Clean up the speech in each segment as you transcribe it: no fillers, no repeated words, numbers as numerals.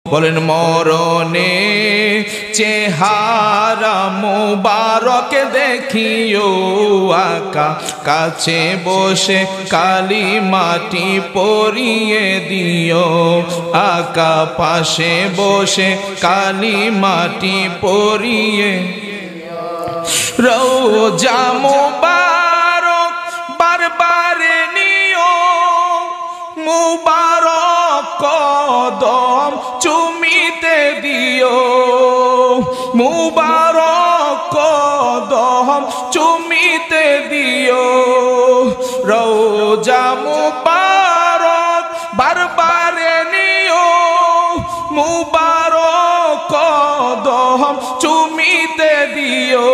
বলেন মরণে চেহারা মুবারক দেখিও আকা কাছে বসে কালি মাটি পরিয়ে দিও আকা পাশে বসে কালি মাটি পরিয়ে রওজা মুবারক বারবারে নিও মুবারক কদম চুমিতে দিও মুবারক কদম চুমিতে দিও রওজা মুবারক বারবারে নিও মুবারক কদম চুমিতে দিও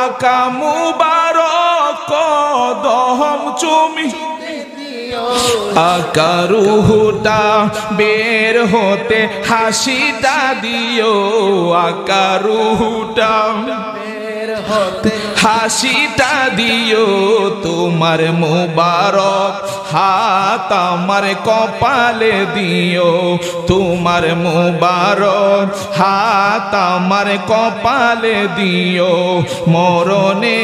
আকা মুবারক কদম চুমিতে দিও আকা রুহুটা বের হতে হাসিটা দিও আকা রুহুটা বের হতে হাসিটা দিও তোমার মুবারক হাত আমার কপালে দিও তোমার মুবারক হাত আমার কপালে দিও মরণে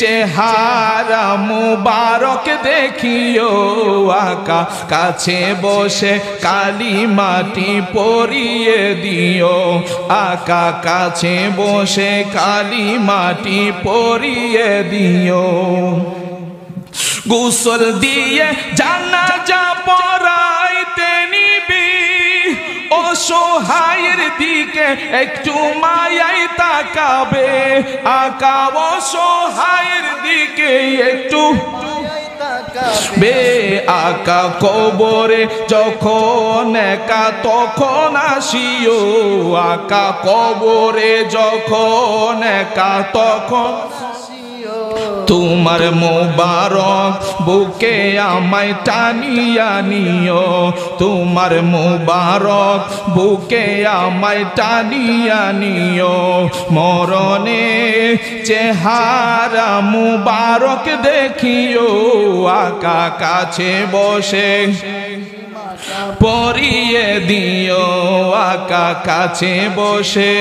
চেহারা মুবারক দেখিও আকা কাছে বসে কালি মাটি পরিয়ে দিও আকা কাছে বসে কালি মাটি পরিয়ে দিও গোসল দিয়ে জানাজা পড়াইতে নিবি অসহায়ের দিকে একটু মায়াই তাকাবে আকা অসহায়ের দিকে একটু বে আকা কবরে যখন একা তখন আসিও আকা কবরে যখন একা তখন তোমার মুবারক বুকে আমায় টানিয়া নিও তোমার মুবারক বুকে আমায় টানিয়া নিও মরণে চেহারা মুবারক দেখিও আকা কাছে বসে পরিয়ে দিও আকা কাছে বসে